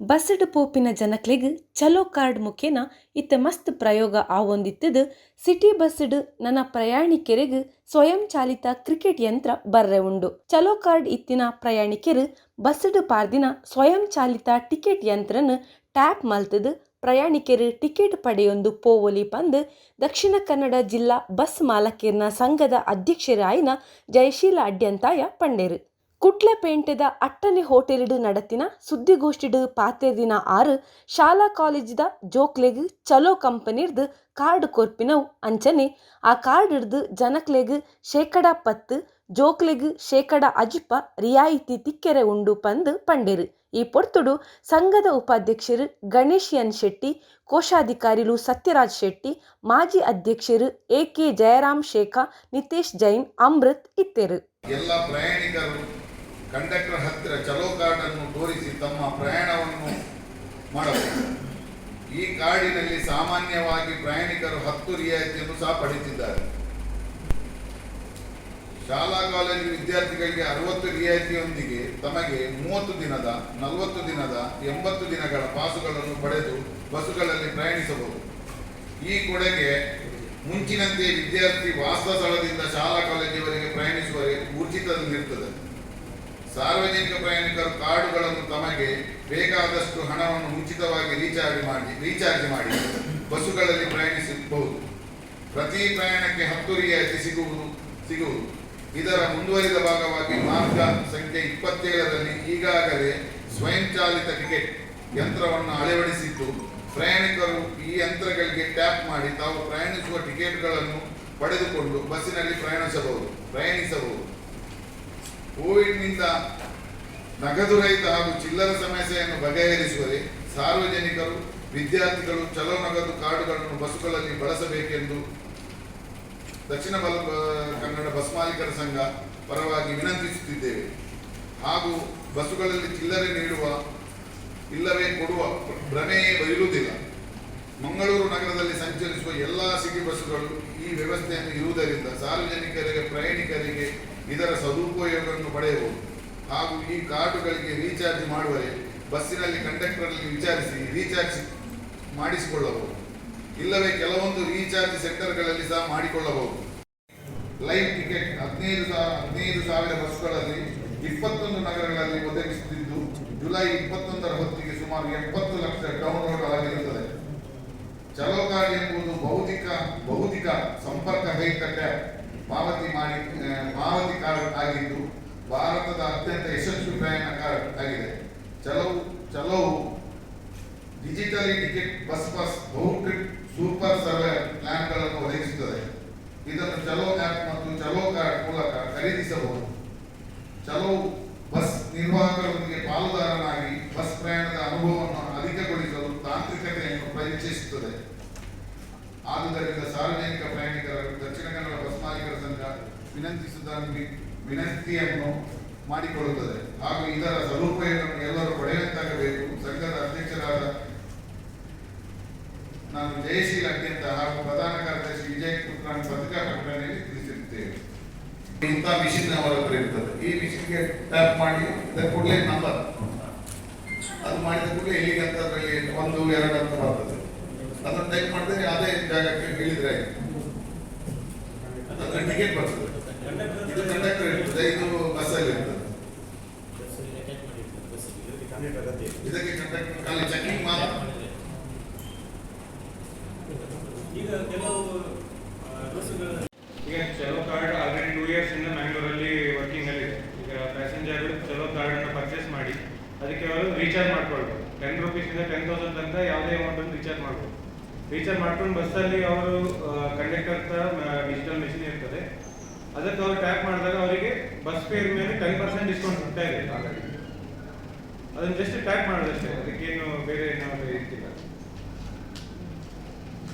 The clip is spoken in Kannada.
ಬಸ್ಡ್ ಪೋಪಿನ ಜನಕ್ಲೆಗ್ ಚಲೋ ಕಾರ್ಡ್ ಮುಖೇನ ಇತ್ತೆ ಮಸ್ತ್ ಪ್ರಯೋಗ ಆವೊಂದಿತ್ತದು ಸಿಟಿ ಬಸ್ಡ್ ನನ್ನ ಪ್ರಯಾಣಿಕರಿಗೆ ಸ್ವಯಂ ಚಾಲಿತ ಕ್ರಿಕೆಟ್ ಯಂತ್ರ ಬರ್ರೆ ಉಂಡು. ಚಲೋ ಕಾರ್ಡ್ ಇತ್ತಿನ ಪ್ರಯಾಣಿಕರು ಬಸ್ಡ್ ಪಾರ್ದಿನ ಸ್ವಯಂ ಚಾಲಿತ ಟಿಕೆಟ್ ಯಂತ್ರನ ಟ್ಯಾಪ್ ಮಲ್ತದು ಪ್ರಯಾಣಿಕರು ಟಿಕೆಟ್ ಪಡೆಯೊಂದು ಪೋವೊಲಿ ಪಂದ್ ದಕ್ಷಿಣ ಕನ್ನಡ ಜಿಲ್ಲಾ ಬಸ್ ಮಾಲಕೇರ್ನ ಸಂಘದ ಅಧ್ಯಕ್ಷರಾಯಿನ ಜಯಶೀಲ ಅಡ್ಯಂತಾಯ ಪಂಡೇರು. ಕುಟ್ಲಪೇಂಟೆದ ಅಟ್ಟನೆ ಹೋಟೆಲ್ಡ್ நடத்தின ಸುದ್ದಿಗೋಷ್ಠಿಡ್ ಪಾತೆರ್ದಿನ ಆರು ಶಾಲಾ ಕಾಲೇಜಿದ ಜೋಕ್ಲೆಗ್ ಚಲೋ ಕಂಪನಿರ್ದು ಕಾರ್ಡ್ ಕೊರ್ಪಿನವು ಅಂಚನೆ ಆ ಕಾರ್ಡ್ ಹಿಡ್ದು ಜನಕ್ಲೆಗ್ ಶೇಕಡ 10 ಜೋಕ್ಲೆಗ್ ಶೇಕಡ 50 ರಿಯಾಯಿತಿ ತಿಕ್ಕೆರೆ ಉಂಡು ಪಂದ್ ಪಂಡೇರು. ಈ ಪೊರ್ತುಡು ಸಂಘದ ಉಪಾಧ್ಯಕ್ಷರು ಗಣೇಶ್ ಎನ್ ಶೆಟ್ಟಿ, ಕೋಶಾಧಿಕಾರಿಲು ಸತ್ಯರಾಜ್ ಶೆಟ್ಟಿ, ಮಾಜಿ ಅಧ್ಯಕ್ಷರು ಎ.ಕೆ. ಜಯರಾಮ್ ಶೇಖಾ, ನಿತೇಶ್ ಜೈನ್, ಅಮೃತ್ ಇತ್ತೇರು. ಎಲ್ಲ ಪ್ರಯಾಣಿಕರು ಕಂಡಕ್ಟರ್ ಹತ್ತಿರ ಚಲೋ ಕಾರ್ಡ್ ಅನ್ನು ತೋರಿಸಿ ತಮ್ಮ ಪ್ರಯಾಣವನ್ನು ಮಾಡಬಹುದು. ಈ ಕಾರ್ಡಿನಲ್ಲಿ ಸಾಮಾನ್ಯವಾಗಿ ಪ್ರಯಾಣಿಕರು 10 ರಿಯಾಯಿತಿಯನ್ನು ಸಹ ಪಡೆಯುತ್ತಿದ್ದಾರೆ. ಶಾಲಾ ಕಾಲೇಜು ವಿದ್ಯಾರ್ಥಿಗಳಿಗೆ 60 ರಿಯಾಯಿತಿಯೊಂದಿಗೆ ತಮಗೆ 30 ದಿನದ, 40 ದಿನದ, 80 ದಿನಗಳ ಪಾಸುಗಳನ್ನು ಪಡೆದು ಬಸ್ಸುಗಳಲ್ಲಿ ಪ್ರಯಾಣಿಸಬಹುದು. ಈ ಕೊಡುಗೆ ಮುಂಚಿನಂತೆ ವಿದ್ಯಾರ್ಥಿ ವಾಸ ಸ್ಥಳದಿಂದ ಶಾಲಾ ಕಾಲೇಜಿನವರೆಗೆ ಪ್ರಯಾಣಿಸುವವರೆಗೆ ಊರ್ಜಿತದಲ್ಲಿರುತ್ತದೆ. ಸಾರ್ವಜನಿಕ ಪ್ರಯಾಣಿಕರು ಕಾರ್ಡುಗಳನ್ನು ತಮಗೆ ಬೇಕಾದಷ್ಟು ಹಣವನ್ನು ಮುಂಚಿತವಾಗಿ ರೀಚಾರ್ಜ್ ಮಾಡಿ ಬಸ್ಸುಗಳಲ್ಲಿ ಪ್ರಯಾಣಿಸಬಹುದು. ಪ್ರತಿ ಪ್ರಯಾಣಕ್ಕೆ 10 ರಿಯಾಯಿತಿ ಸಿಗುವುದು. ಇದರ ಮುಂದುವರಿದ ಭಾಗವಾಗಿ ಮಾರ್ಗ ಸಂಖ್ಯೆ 27ರಲ್ಲಿ ಈಗಾಗಲೇ ಸ್ವಯಂಚಾಲಿತ ಟಿಕೆಟ್ ಯಂತ್ರವನ್ನು ಅಳವಡಿಸಿದ್ದು, ಪ್ರಯಾಣಿಕರು ಈ ಯಂತ್ರಗಳಿಗೆ ಟ್ಯಾಪ್ ಮಾಡಿ ತಾವು ಪ್ರಯಾಣಿಸುವ ಟಿಕೆಟ್ಗಳನ್ನು ಪಡೆದುಕೊಂಡು ಬಸ್ಸಿನಲ್ಲಿ ಪ್ರಯಾಣಿಸಬಹುದು. ಕೋವಿಡ್ನಿಂದ ನಗದು ರಹಿತ ಹಾಗೂ ಚಿಲ್ಲರ ಸಮಸ್ಯೆಯನ್ನು ಬಗೆಹರಿಸುವಲ್ಲಿ ಸಾರ್ವಜನಿಕರು, ವಿದ್ಯಾರ್ಥಿಗಳು ಚಲೋ ನಗದು ಕಾರ್ಡುಗಳನ್ನು ಬಸ್ಸುಗಳಲ್ಲಿ ಬಳಸಬೇಕೆಂದು ದಕ್ಷಿಣ ಕನ್ನಡ ಬಸ್ ಮಾಲೀಕರ ಸಂಘ ಪರವಾಗಿ ವಿನಂತಿಸುತ್ತಿದ್ದೇವೆ. ಹಾಗೂ ಬಸ್ಸುಗಳಲ್ಲಿ ಚಿಲ್ಲರೆ ನೀಡುವ ಇಲ್ಲವೇ ಕೊಡುವ ಭ್ರಮೆಯೇ ಇರುವುದಿಲ್ಲ. ಮಂಗಳೂರು ನಗರದಲ್ಲಿ ಸಂಚರಿಸುವ ಎಲ್ಲ ಸಿಟಿ ಬಸ್ಸುಗಳು ಈ ವ್ಯವಸ್ಥೆಯನ್ನು ಇರುವುದರಿಂದ ಸಾರ್ವಜನಿಕರಿಗೆ, ಪ್ರಯಾಣಿಕರಿಗೆ ಇದರ ಸದುಪಯೋಗವನ್ನು ಪಡೆಯಬಹುದು. ಹಾಗೂ ಈ ಕಾರ್ಡುಗಳಿಗೆ ರೀಚಾರ್ಜ್ ಮಾಡುವರೆ ಬಸ್ಸಿನಲ್ಲಿ ಕಂಡಕ್ಟರ್ನಲ್ಲಿ ವಿಚಾರಿಸಿ ರೀಚಾರ್ಜ್ ಮಾಡಿಸಿಕೊಳ್ಳಬಹುದು. ಇಲ್ಲವೇ ಕೆಲವೊಂದು ರೀಚಾರ್ಜ್ ಸೆಂಟರ್ಗಳಲ್ಲಿ ಸಹ ಮಾಡಿಕೊಳ್ಳಬಹುದು. ಲೈವ್ ಟಿಕೆಟ್ 15,000 ಬಸ್ಸುಗಳಲ್ಲಿ 21 ನಗರಗಳಲ್ಲಿ ಒದಗಿಸುತ್ತಿದ್ದು, ಜುಲೈ 21ರ ಹೊತ್ತಿಗೆ ಸುಮಾರು 70 ಲಕ್ಷ ಡೌನ್ಲೋಡ್ ಆಗಿರುತ್ತದೆ. ಚಲೋ ಕಾರ್ಡ್ ಎಂಬುದು ಭೌತಿಕ ಸಂಪರ್ಕ ರಹಿತ ಟ್ಯಾಪ್ ಪಾವತಿ ಕಾರ್ಡ್ ಆಗಿದ್ದು, ಭಾರತದ ಅತ್ಯಂತ ಯಶಸ್ವಿ ಪ್ರಯಾಣ ಕಾರ್ಡ್ ಆಗಿದೆ. ಚಲೋ ಡಿಜಿಟಲಿ ಟಿಕೆಟ್ ಬಸ್ ಬಹು ಟ್ರಿಪ್ ಸೂಪರ್ ಸರ್ವರ್ ಪ್ಲಾನ್ಗಳನ್ನು ಒದಗಿಸುತ್ತದೆ. ಇದನ್ನು ಚಲೋ ಆ್ಯಪ್ ಮತ್ತು ಚಲೋ ಕಾರ್ಡ್ ಮೂಲಕ ಖರೀದಿಸಬಹುದು. ಚಲೋ ಬಸ್ ನಿರ್ವಾಹಕರೊಂದಿಗೆ ಪಾಲುದಾರನಾಗಿ ಬಸ್ ಪ್ರಯಾಣದ ಅನುಭವವನ್ನು ಅಧಿಕಗೊಳಿಸಲು ತಾಂತ್ರಿಕತೆಯನ್ನು ಪರಿಚಯಿಸುತ್ತದೆ. ಆದುದರಿಂದ ಸಾರ್ವಜನಿಕ ಪ್ರಯಾಣಿಕರು ದಕ್ಷಿಣ ಕನ್ನಡ ಬಸ್ ಮಾಲೀಕರ ಸಂಘ ವಿನಂತಿಯನ್ನು ಮಾಡಿಕೊಳ್ಳುತ್ತದೆ. ಹಾಗೂ ಇದರ ಸದುಪಯೋಗವನ್ನು ಎಲ್ಲರೂ ಪಡೆಯುವಂತಾಗಬೇಕು. ಸಂಘದ ಅಧ್ಯಕ್ಷರಾದ ನಾನು ಜಯಶೀಲ ಅಡ್ಯಂತ ಹಾಗೂ ಪ್ರಧಾನ ಕಾರ್ಯದರ್ಶಿ ವಿಜಯ್ ಪುತ್ರನ್ ಪತ್ರಿಕಾ ಪ್ರಕಟಣೆಯಲ್ಲಿ ತಿಳಿಸಿರುತ್ತೇವೆ. ಇಂಥ ಮಿಷಿನ್ ಅವರ ಹತ್ರ ಇರ್ತದೆ. ಈ ಮಿಷಿನ್ಗೆ ಟ್ಯಾಪ್ ಮಾಡಿ ಕೂಡಲೇ ನಂಬರ್ ಅದು ಮಾಡಿದ ಕೂಡಲೇ ಇಲ್ಲಿಗೆ ಅಂತ ಅದರಲ್ಲಿ 1, 2 ಅಂತ ಬರ್ತದೆ. ಅದನ್ನು ಟೈಪ್ ಮಾಡಿದ್ರೆ ಅದೇ ಜಾಗಕ್ಕೆ ಹೇಳಿದ್ರೆ ಅದರ ಟಿಕೆಟ್ ಬರ್ತದೆ. ಇದು ಕಂಡಕ್ಟರ್ ಇರ್ತದೆ, ಇದು ಬಸ್ಸಲ್ಲಿ ಇರ್ತದೆ. ಇದಕ್ಕೆ ಕಂಡಕ್ಟರ್ ಖಾಲಿ ಚೆಕಿಂಗ್ ಮಾತ್ರ. ಈಗ ಚಲೋ ಕಾರ್ಡ್ ಆಲ್ರೆಡಿ 2 ಇಯರ್ಸ್ ಇಂದ ಮ್ಯಾಂಗ್ಳೂರಲ್ಲಿ ವರ್ಕಿಂಗ್ ಅಲ್ಲಿ ಇದೆ. ಈಗ ಪ್ಯಾಸೆಂಜರ್ ಚಲೋ ಕಾರ್ಡ್ ಅನ್ನು ಪರ್ಚೇಸ್ ಮಾಡಿ ಅದಕ್ಕೆ ಅವರು ರೀಚಾರ್ಜ್ ಮಾಡ್ಕೊಳ್ಬೋದು. 10 ರೂಪೀಸಿಂದ 10,000 ತನಕ ಯಾವುದೇ ಅಮೌಂಟ್ ಅನ್ನು ರೀಚಾರ್ಜ್ ಮಾಡ್ಬೋದು. ರೀಚಾರ್ಜ್ ಮಾಡ್ಕೊಂಡು ಬಸ್ಸಲ್ಲಿ ಅವರು ಕಂಡಕ್ಟರ್ ಡಿಜಿಟಲ್ ಮೆಷಿನ್ ಇರ್ತದೆ, ಅದಕ್ಕೆ ಅವರು ಟ್ಯಾಪ್ ಮಾಡಿದಾಗ ಅವರಿಗೆ ಬಸ್ ಫೇರ್ ಮೇಲೆ 10% ಡಿಸ್ಕೌಂಟ್ ಸಿಗ್ತಾ ಇದೆ ಆಲ್ರೆಡಿ. ಅದನ್ನು ಜಸ್ಟ್ ಟ್ಯಾಪ್ ಮಾಡೋದಷ್ಟೇ, ಅದಕ್ಕೇನು ಬೇರೆ ಏನಾದರೂ ಇರ್ತಿಲ್ಲ.